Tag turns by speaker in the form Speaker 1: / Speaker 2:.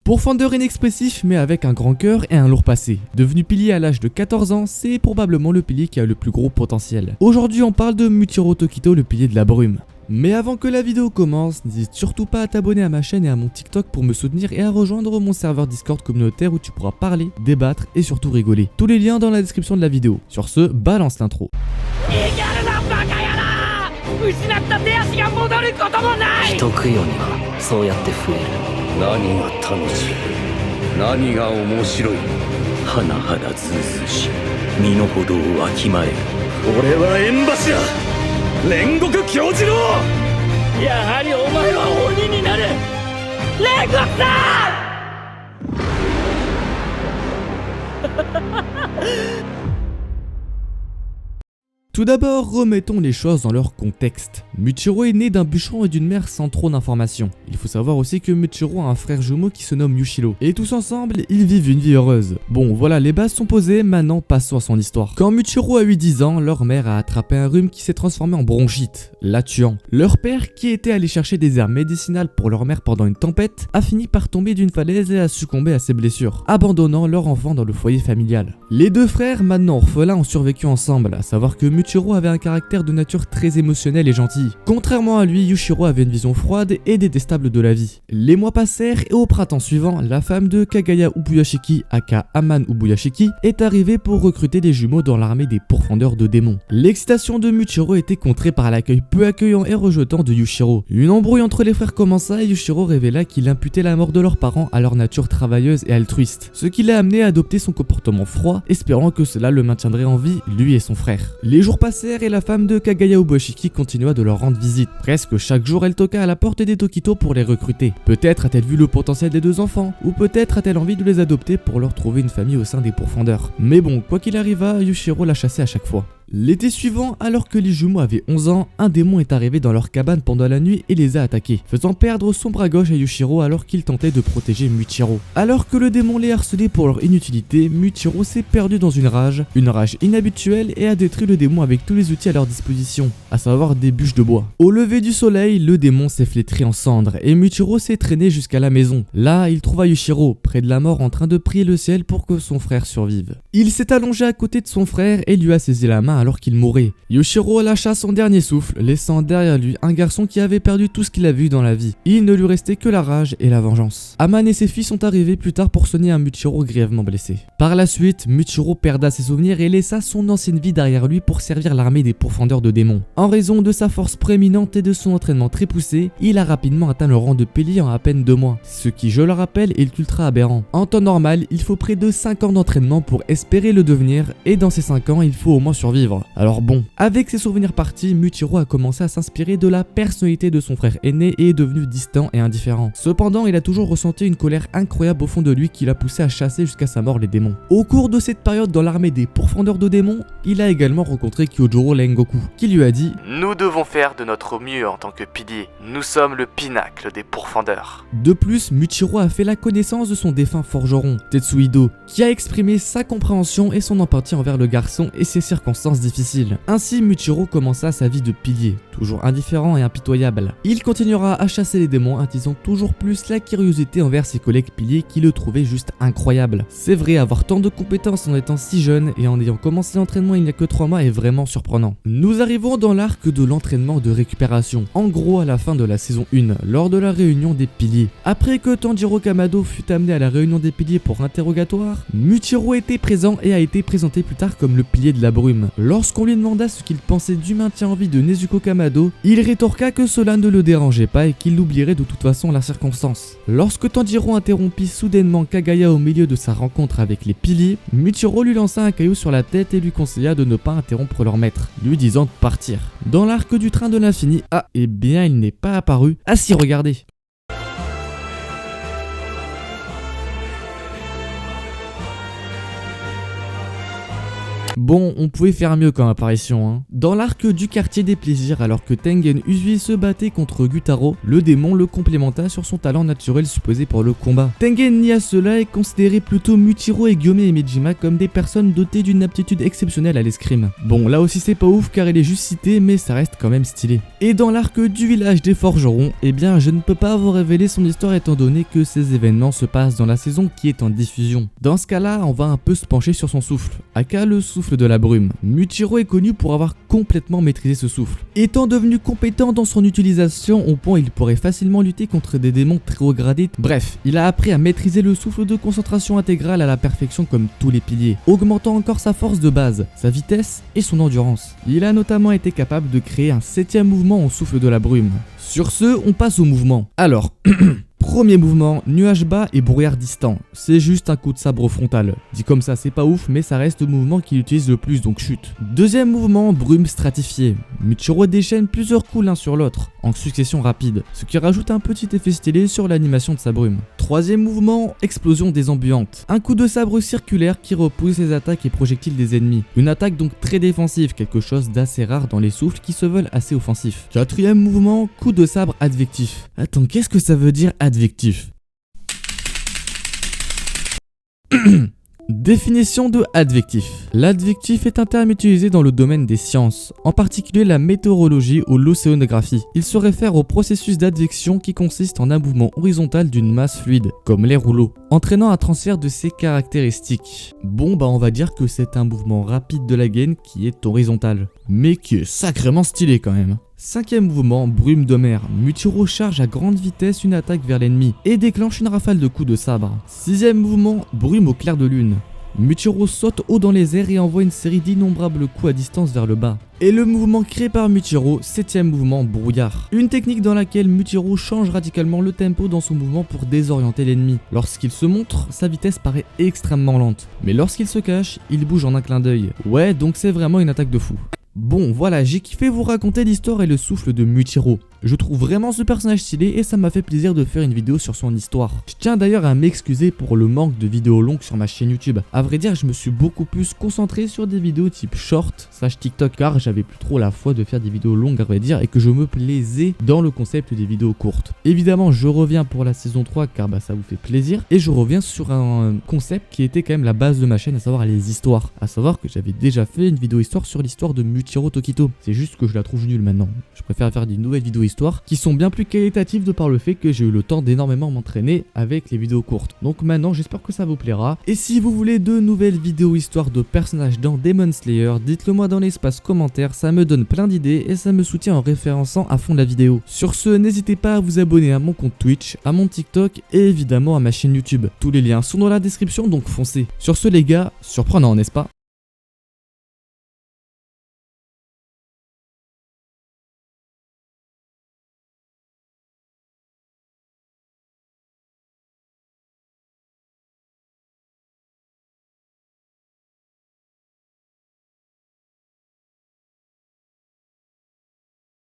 Speaker 1: Pourfendeur inexpressif mais avec un grand cœur et un lourd passé. Devenu pilier à l'âge de 14 ans, c'est probablement le pilier qui a le plus gros potentiel. Aujourd'hui on parle de Muichiro Tokito, le pilier de la brume. Mais avant que la vidéo commence, n'hésite surtout pas à t'abonner à ma chaîne et à mon TikTok pour me soutenir et à rejoindre mon serveur Discord communautaire où tu pourras parler, débattre et surtout rigoler. Tous les liens dans la description de la vidéo. Sur ce, balance l'intro.
Speaker 2: 人食い鬼はそうやって増える。何が楽しい、何が面白い、甚だずうずうしい、身の程をわきまえる。俺は縁柱煉獄杏寿郎。やはりお前は鬼になる。煉獄さん
Speaker 1: Tout d'abord, remettons les choses dans leur contexte. Muichiro est né d'un bûcheron et d'une mère sans trop d'informations. Il faut savoir aussi que Muichiro a un frère jumeau qui se nomme Yushiro. Et tous ensemble, ils vivent une vie heureuse. Bon, voilà, les bases sont posées, maintenant passons à son histoire. Quand Muichiro a eu 10 ans, leur mère a attrapé un rhume qui s'est transformé en bronchite, la tuant. Leur père, qui était allé chercher des herbes médicinales pour leur mère pendant une tempête, a fini par tomber d'une falaise et a succombé à ses blessures, abandonnant leur enfant dans le foyer familial. Les deux frères, maintenant orphelins, ont survécu ensemble, à savoir que Muichiro avait un caractère de nature très émotionnel et gentil. Contrairement à lui, Yushiro avait une vision froide et détestable de la vie. Les mois passèrent et au printemps suivant, la femme de Kagaya Ubuyashiki, aka Aman Ubuyashiki, est arrivée pour recruter des jumeaux dans l'armée des pourfendeurs de démons. L'excitation de Muichiro était contrée par l'accueil peu accueillant et rejetant de Yushiro. Une embrouille entre les frères commença et Yushiro révéla qu'il imputait la mort de leurs parents à leur nature travailleuse et altruiste, ce qui l'a amené à adopter son comportement froid, espérant que cela le maintiendrait en vie, lui et son frère. Les jours passèrent et la femme de Kagaya Ubuyashiki continua de leur rendre visite. Presque chaque jour, elle toqua à la porte des Tokito pour les recruter. Peut-être a-t-elle vu le potentiel des deux enfants, ou peut-être a-t-elle envie de les adopter pour leur trouver une famille au sein des pourfendeurs. Mais bon, quoi qu'il arriva, Yushiro la chassait à chaque fois. L'été suivant, alors que les jumeaux avaient 11 ans, un démon est arrivé dans leur cabane pendant la nuit et les a attaqués, faisant perdre son bras gauche à Yushiro alors qu'il tentait de protéger Muichiro. Alors que le démon les harcelait pour leur inutilité, Muichiro s'est perdu dans une rage inhabituelle et a détruit le démon avec tous les outils à leur disposition, à savoir des bûches de bois. Au lever du soleil, le démon s'est flétri en cendres et Muichiro s'est traîné jusqu'à la maison. Là, il trouva Yushiro, près de la mort en train de prier le ciel pour que son frère survive. Il s'est allongé à côté de son frère et lui a saisi la main alors qu'il mourait. Yushiro lâcha son dernier souffle, laissant derrière lui un garçon qui avait perdu tout ce qu'il avait eu dans la vie. Il ne lui restait que la rage et la vengeance. Aman et ses filles sont arrivés plus tard pour soigner un Muichiro grièvement blessé. Par la suite, Muichiro perda ses souvenirs et laissa son ancienne vie derrière lui pour servir l'armée des pourfendeurs de démons. En raison de sa force prééminente et de son entraînement très poussé, il a rapidement atteint le rang de pilier en à peine 2 mois, ce qui, je le rappelle, est ultra aberrant. En temps normal, il faut près de 5 ans d'entraînement pour espérer le devenir, et dans ces 5 ans, il faut au moins survivre. Alors bon, avec ses souvenirs partis, Muichiro a commencé à s'inspirer de la personnalité de son frère aîné et est devenu distant et indifférent. Cependant, il a toujours ressenti une colère incroyable au fond de lui qui l'a poussé à chasser jusqu'à sa mort les démons. Au cours de cette période dans l'armée des pourfendeurs de démons, il a également rencontré Kyojuro Rengoku, qui lui a dit «
Speaker 3: Nous devons faire de notre mieux en tant que pilier. Nous sommes le pinacle des pourfendeurs. »
Speaker 1: De plus, Muichiro a fait la connaissance de son défunt forgeron, Tetsuido, qui a exprimé sa compréhension et son empathie envers le garçon et ses circonstances difficiles. Ainsi, Muichiro commença sa vie de pilier, toujours indifférent et impitoyable. Il continuera à chasser les démons, attisant toujours plus la curiosité envers ses collègues piliers qui le trouvaient juste incroyable. C'est vrai, avoir tant de compétences en étant si jeune et en ayant commencé l'entraînement il n'y a que 3 mois est vraiment surprenant. Nous arrivons dans l'arc de l'entraînement de récupération, en gros à la fin de la saison 1, lors de la réunion des piliers. Après que Tanjiro Kamado fut amené à la réunion des piliers pour interrogatoire, Muichiro était présent et a été présenté plus tard comme le pilier de la brume. Lorsqu'on lui demanda ce qu'il pensait du maintien en vie de Nezuko Kamado, il rétorqua que cela ne le dérangeait pas et qu'il l'oublierait de toute façon la circonstance. Lorsque Tanjiro interrompit soudainement Kagaya au milieu de sa rencontre avec les piliers, Muichiro lui lança un caillou sur la tête et lui conseilla de ne pas interrompre leur maître, lui disant de partir. Dans l'arc du train de l'infini, eh bien il n'est pas apparu. Ah si, regardez. Bon, on pouvait faire mieux comme apparition, hein. Dans l'arc du quartier des plaisirs, alors que Tengen Uzui se battait contre Gyutaro, le démon le complémenta sur son talent naturel supposé pour le combat. Tengen nie à cela et considérait plutôt Muichiro et Gyome et Mejima comme des personnes dotées d'une aptitude exceptionnelle à l'escrime. Bon, là aussi c'est pas ouf car il est juste cité, mais ça reste quand même stylé. Et dans l'arc du village des forgerons, eh bien je ne peux pas vous révéler son histoire étant donné que ces événements se passent dans la saison qui est en diffusion. Dans ce cas-là, on va un peu se pencher sur son souffle, aka le souffle de la brume. Muichiro est connu pour avoir complètement maîtrisé ce souffle. Étant devenu compétent dans son utilisation, au point il pourrait facilement lutter contre des démons très haut gradés. Bref, il a appris à maîtriser le souffle de concentration intégrale à la perfection comme tous les piliers, augmentant encore sa force de base, sa vitesse et son endurance. Il a notamment été capable de créer un 7e mouvement au souffle de la brume. Sur ce, on passe au mouvement. Alors... Premier mouvement, nuage bas et brouillard distant. C'est juste un coup de sabre frontal. Dit comme ça, c'est pas ouf, mais ça reste le mouvement qu'il utilise le plus, donc chute. Deuxième mouvement, brume stratifiée. Muichiro déchaîne plusieurs coups l'un sur l'autre, en succession rapide, ce qui rajoute un petit effet stylé sur l'animation de sa brume. Troisième mouvement, explosion désambuyante. Un coup de sabre circulaire qui repousse les attaques et projectiles des ennemis. Une attaque donc très défensive, quelque chose d'assez rare dans les souffles qui se veulent assez offensifs. Quatrième mouvement, coup de sabre advectif. Attends, qu'est-ce que ça veut dire advectif? Définition de advectif. L'advectif est un terme utilisé dans le domaine des sciences, en particulier la météorologie ou l'océanographie. Il se réfère au processus d'advection qui consiste en un mouvement horizontal d'une masse fluide, comme l'air ou l'eau, entraînant un transfert de ses caractéristiques. Bon bah on va dire que c'est un mouvement rapide de la gaine qui est horizontal, mais qui est sacrément stylé quand même. Cinquième mouvement, brume de mer. Muichiro charge à grande vitesse une attaque vers l'ennemi et déclenche une rafale de coups de sabre. Sixième mouvement, brume au clair de lune. Muichiro saute haut dans les airs et envoie une série d'innombrables coups à distance vers le bas. Et le mouvement créé par Muichiro, septième mouvement, brouillard. Une technique dans laquelle Muichiro change radicalement le tempo dans son mouvement pour désorienter l'ennemi. Lorsqu'il se montre, sa vitesse paraît extrêmement lente. Mais lorsqu'il se cache, il bouge en un clin d'œil. Ouais, donc c'est vraiment une attaque de fou. Bon voilà, j'ai kiffé vous raconter l'histoire et le souffle de Muichiro. Je trouve vraiment ce personnage stylé et ça m'a fait plaisir de faire une vidéo sur son histoire. Je tiens d'ailleurs à m'excuser pour le manque de vidéos longues sur ma chaîne YouTube. A vrai dire, je me suis beaucoup plus concentré sur des vidéos type short / TikTok car j'avais plus trop la foi de faire des vidéos longues à vrai dire et que je me plaisais dans le concept des vidéos courtes. Évidemment, je reviens pour la saison 3 car bah ça vous fait plaisir et je reviens sur un concept qui était quand même la base de ma chaîne, à savoir les histoires. À savoir que j'avais déjà fait une vidéo histoire sur l'histoire de Muichiro Tokito. C'est juste que je la trouve nulle maintenant. Je préfère faire des nouvelles vidéos histoires qui sont bien plus qualitatives de par le fait que j'ai eu le temps d'énormément m'entraîner avec les vidéos courtes. Donc maintenant j'espère que ça vous plaira. Et si vous voulez de nouvelles vidéos histoires de personnages dans Demon Slayer, dites-le moi dans l'espace commentaire, ça me donne plein d'idées et ça me soutient en référençant à fond la vidéo. Sur ce, n'hésitez pas à vous abonner à mon compte Twitch, à mon TikTok et évidemment à ma chaîne YouTube. Tous les liens sont dans la description donc foncez. Sur ce les gars, surprenant n'est-ce pas?